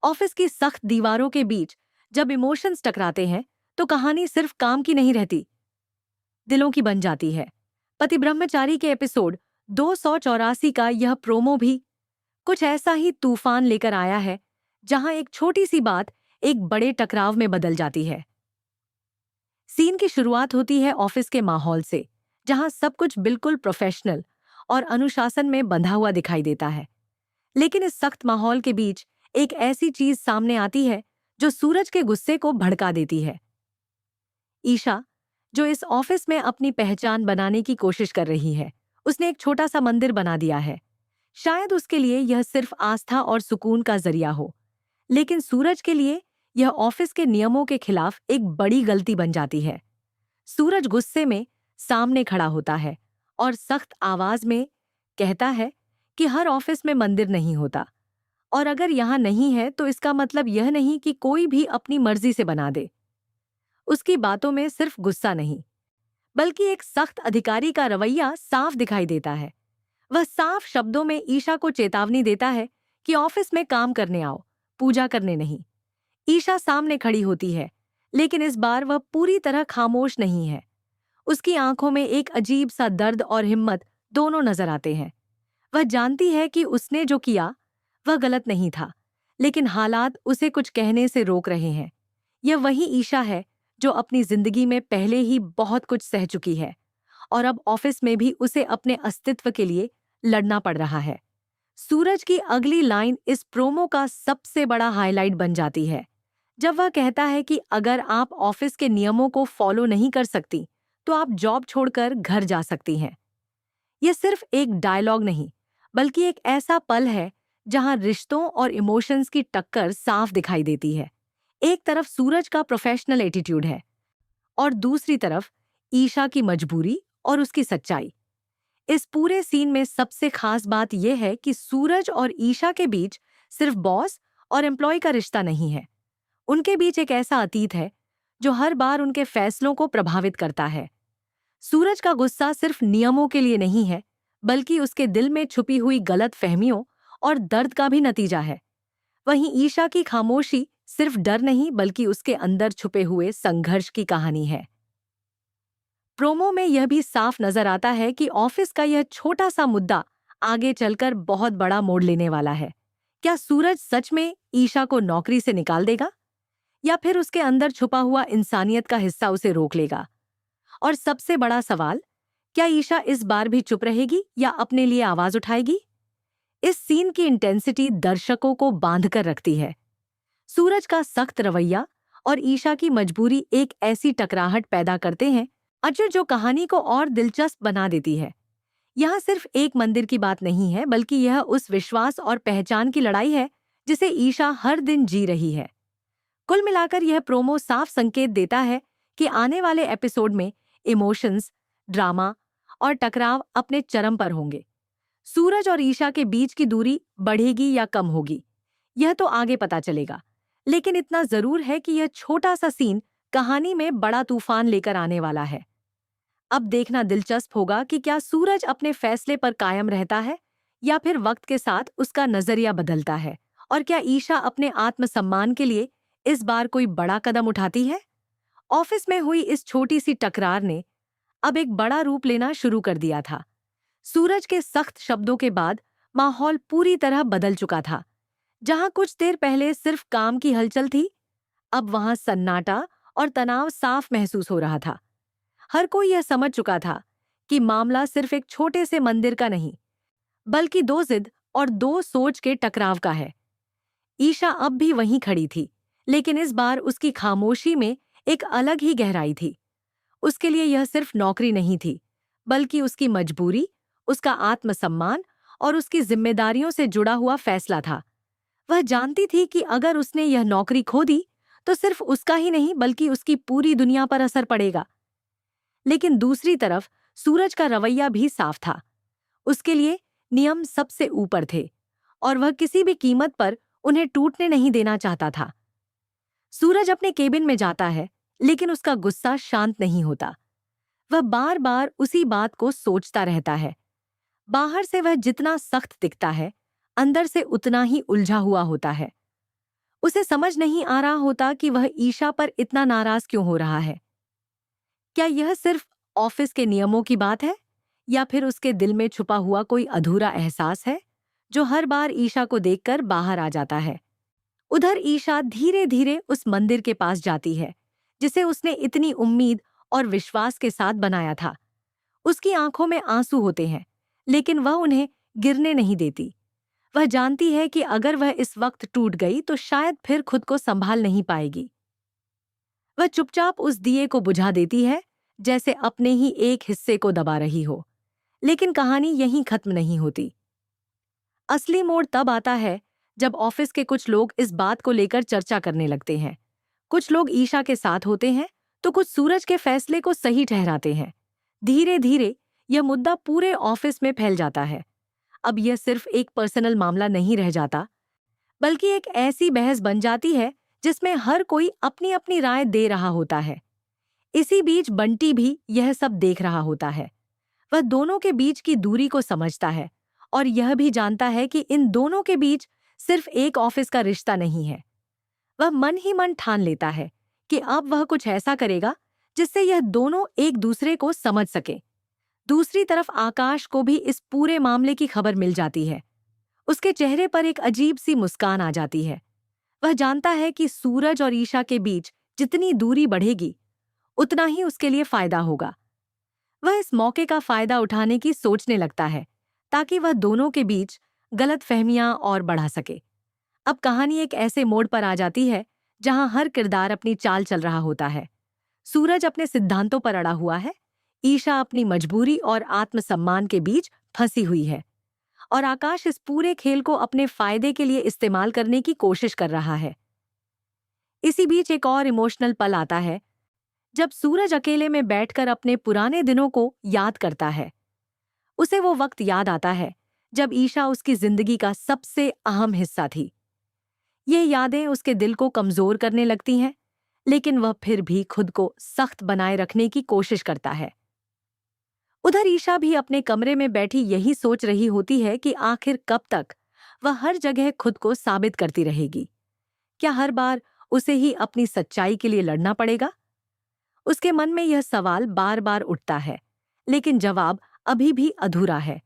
Office की सख्त दीवारों के बीच जब इमोशंस टकराते हैं तो कहानी सिर्फ काम की नहीं रहती, दिलों की बन जाती है। पति ब्रह्मचारी के एपिसोड 284 का यह प्रोमो भी कुछ ऐसा ही तूफान लेकर आया है, जहां एक छोटी सी बात एक बड़े टकराव में बदल जाती है। सीन की शुरुआत होती है ऑफिस के माहौल से, जहां सब कुछ बिल्कुल प्रोफेशनल और अनुशासन में बंधा हुआ दिखाई देता है। लेकिन इस सख्त माहौल के बीच एक ऐसी चीज सामने आती है जो सूरज के गुस्से को भड़का देती है। ईशा, जो इस ऑफिस में अपनी पहचान बनाने की कोशिश कर रही है, उसने एक छोटा सा मंदिर बना दिया है। शायद उसके लिए यह सिर्फ आस्था और सुकून का जरिया हो, लेकिन सूरज के लिए यह ऑफिस के नियमों के खिलाफ एक बड़ी गलती बन जाती है। सूरज गुस्से में सामने खड़ा होता है और सख्त आवाज में कहता है कि हर ऑफिस में मंदिर नहीं होता, और अगर यहाँ नहीं है तो इसका मतलब यह नहीं कि कोई भी अपनी मर्जी से बना दे। उसकी बातों में सिर्फ गुस्सा नहीं, बल्कि एक सख्त अधिकारी का रवैया साफ दिखाई देता है। वह साफ शब्दों में ईशा को चेतावनी देता है कि ऑफिस में काम करने आओ, पूजा करने नहीं। ईशा सामने खड़ी होती है, लेकिन इस बार वह पूरी तरह खामोश नहीं है। उसकी आंखों में एक अजीब सा दर्द और हिम्मत दोनों नजर आते हैं। वह जानती है कि उसने जो किया वह गलत नहीं था, लेकिन हालात उसे कुछ कहने से रोक रहे हैं। यह वही ईशा है जो अपनी जिंदगी में पहले ही बहुत कुछ सह चुकी है, और अब ऑफिस में भी उसे अपने अस्तित्व के लिए लड़ना पड़ रहा है। सूरज की अगली लाइन इस प्रोमो का सबसे बड़ा हाईलाइट बन जाती है, जब वह कहता है कि अगर आप ऑफिस के नियमों को फॉलो नहीं कर सकती तो आप जॉब छोड़कर घर जा सकती हैं। यह सिर्फ एक डायलॉग नहीं, बल्कि एक ऐसा पल है जहां रिश्तों और इमोशंस की टक्कर साफ दिखाई देती है। एक तरफ सूरज का प्रोफेशनल एटीट्यूड है, और दूसरी तरफ ईशा की मजबूरी और उसकी सच्चाई। इस पूरे सीन में सबसे खास बात यह है कि सूरज और ईशा के बीच सिर्फ बॉस और एम्प्लॉय का रिश्ता नहीं है। उनके बीच एक ऐसा अतीत है जो हर बार उनके फैसलों को प्रभावित करता है। सूरज का गुस्सा सिर्फ नियमों के लिए नहीं है, बल्कि उसके दिल में छुपी हुई गलत फहमियों और दर्द का भी नतीजा है। वहीं ईशा की खामोशी सिर्फ डर नहीं, बल्कि उसके अंदर छुपे हुए संघर्ष की कहानी है। प्रोमो में यह भी साफ नजर आता है कि ऑफिस का यह छोटा सा मुद्दा आगे चलकर बहुत बड़ा मोड़ लेने वाला है। क्या सूरज सच में ईशा को नौकरी से निकाल देगा, या फिर उसके अंदर छुपा हुआ इंसानियत का हिस्सा उसे रोक लेगा? और सबसे बड़ा सवाल, क्या ईशा इस बार भी चुप रहेगी या अपने लिए आवाज उठाएगी? इस सीन की इंटेंसिटी दर्शकों को बांध कर रखती है। सूरज का सख्त रवैया और ईशा की मजबूरी एक ऐसी टकराहट पैदा करते हैं जो कहानी को और दिलचस्प बना देती है। यहाँ सिर्फ एक मंदिर की बात नहीं है, बल्कि यह उस विश्वास और पहचान की लड़ाई है जिसे ईशा हर दिन जी रही है। कुल मिलाकर यह प्रोमो साफ संकेत देता है कि आने वाले एपिसोड में इमोशंस, ड्रामा और टकराव अपने चरम पर होंगे। सूरज और ईशा के बीच की दूरी बढ़ेगी या कम होगी, यह तो आगे पता चलेगा। लेकिन इतना जरूर है कि यह छोटा सा सीन कहानी में बड़ा तूफान लेकर आने वाला है। अब देखना दिलचस्प होगा कि क्या सूरज अपने फैसले पर कायम रहता है, या फिर वक्त के साथ उसका नजरिया बदलता है, और क्या ईशा अपने आत्मसम्मान के लिए इस बार कोई बड़ा कदम उठाती है। ऑफिस में हुई इस छोटी सी टकरार ने अब एक बड़ा रूप लेना शुरू कर दिया था। सूरज के सख्त शब्दों के बाद माहौल पूरी तरह बदल चुका था। जहां कुछ देर पहले सिर्फ काम की हलचल थी, अब वहां सन्नाटा और तनाव साफ महसूस हो रहा था। हर कोई यह समझ चुका था कि मामला सिर्फ एक छोटे से मंदिर का नहीं, बल्कि दो जिद और दो सोच के टकराव का है। ईशा अब भी वहीं खड़ी थी, लेकिन इस बार उसकी खामोशी में एक अलग ही गहराई थी। उसके लिए यह सिर्फ नौकरी नहीं थी, बल्कि उसकी मजबूरी, उसका आत्मसम्मान और उसकी जिम्मेदारियों से जुड़ा हुआ फैसला था। वह जानती थी कि अगर उसने यह नौकरी खो दी तो सिर्फ उसका ही नहीं, बल्कि उसकी पूरी दुनिया पर असर पड़ेगा। लेकिन दूसरी तरफ सूरज का रवैया भी साफ था। उसके लिए नियम सबसे ऊपर थे, और वह किसी भी कीमत पर उन्हें टूटने नहीं देना चाहता था। सूरज अपने केबिन में जाता है, लेकिन उसका गुस्सा शांत नहीं होता। वह बार बार उसी बात को सोचता रहता है। बाहर से वह जितना सख्त दिखता है, अंदर से उतना ही उलझा हुआ होता है। उसे समझ नहीं आ रहा होता कि वह ईशा पर इतना नाराज क्यों हो रहा है। क्या यह सिर्फ ऑफिस के नियमों की बात है, या फिर उसके दिल में छुपा हुआ कोई अधूरा एहसास है जो हर बार ईशा को देखकर बाहर आ जाता है। उधर ईशा धीरे धीरे उस मंदिर के पास जाती है जिसे उसने इतनी उम्मीद और विश्वास के साथ बनाया था। उसकी आंखों में आंसू होते हैं, लेकिन वह उन्हें गिरने नहीं देती। वह जानती है कि अगर वह इस वक्त टूट गई तो शायद फिर खुद को संभाल नहीं पाएगी। वह चुपचाप उस दिए को बुझा देती है, जैसे अपने ही एक हिस्से को दबा रही हो। लेकिन कहानी यहीं खत्म नहीं होती। असली मोड़ तब आता है जब ऑफिस के कुछ लोग इस बात को लेकर चर्चा करने लगते हैं। कुछ लोग ईशा के साथ होते हैं तो कुछ सूरज के फैसले को सही ठहराते हैं। धीरे धीरे यह मुद्दा पूरे ऑफिस में फैल जाता है। अब यह सिर्फ एक पर्सनल मामला नहीं रह जाता, बल्कि एक ऐसी बहस बन जाती है जिसमें हर कोई अपनी अपनी राय दे रहा होता है। इसी बीच बंटी भी यह सब देख रहा होता है। वह दोनों के बीच की दूरी को समझता है और यह भी जानता है कि इन दोनों के बीच सिर्फ एक ऑफिस का रिश्ता नहीं है। वह मन ही मन ठान लेता है कि अब वह कुछ ऐसा करेगा जिससे यह दोनों एक दूसरे को समझ सके। दूसरी तरफ आकाश को भी इस पूरे मामले की खबर मिल जाती है। उसके चेहरे पर एक अजीब सी मुस्कान आ जाती है। वह जानता है कि सूरज और ईशा के बीच जितनी दूरी बढ़ेगी उतना ही उसके लिए फायदा होगा। वह इस मौके का फायदा उठाने की सोचने लगता है ताकि वह दोनों के बीच गलतफहमियां और बढ़ा सके। अब कहानी एक ऐसे मोड़ पर आ जाती है जहां हर किरदार अपनी चाल चल रहा होता है। सूरज अपने सिद्धांतों पर अड़ा हुआ है, ईशा अपनी मजबूरी और आत्मसम्मान के बीच फंसी हुई है, और आकाश इस पूरे खेल को अपने फायदे के लिए इस्तेमाल करने की कोशिश कर रहा है। इसी बीच एक और इमोशनल पल आता है जब सूरज अकेले में बैठकर अपने पुराने दिनों को याद करता है। उसे वो वक्त याद आता है जब ईशा उसकी जिंदगी का सबसे अहम हिस्सा थी। ये यादें उसके दिल को कमजोर करने लगती हैं, लेकिन वह फिर भी खुद को सख्त बनाए रखने की कोशिश करता है। उधर ईशा भी अपने कमरे में बैठी यही सोच रही होती है कि आखिर कब तक वह हर जगह खुद को साबित करती रहेगी। क्या हर बार उसे ही अपनी सच्चाई के लिए लड़ना पड़ेगा? उसके मन में यह सवाल बार बार उठता है, लेकिन जवाब अभी भी अधूरा है।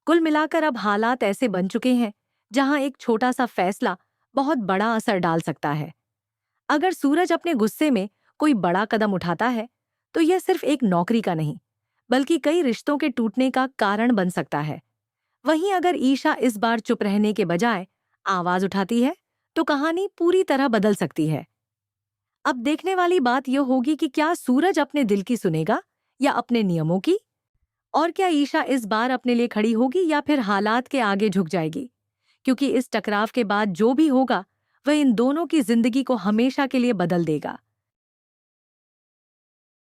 कुल मिलाकर अब हालात ऐसे बन चुके हैं जहां एक छोटा सा फैसला बहुत बड़ा असर डाल सकता है। अगर सूरज अपने गुस्से में कोई बड़ा कदम उठाता है तो यह सिर्फ एक नौकरी का नहीं, बल्कि कई रिश्तों के टूटने का कारण बन सकता है। वहीं अगर ईशा इस बार चुप रहने के बजाय आवाज उठाती है तो कहानी पूरी तरह बदल सकती है। अब देखने वाली बात यह होगी कि क्या सूरज अपने दिल की सुनेगा या अपने नियमों की, और क्या ईशा इस बार अपने लिए खड़ी होगी या फिर हालात के आगे झुक जाएगी। क्योंकि इस टकराव के बाद जो भी होगा वह इन दोनों की जिंदगी को हमेशा के लिए बदल देगा।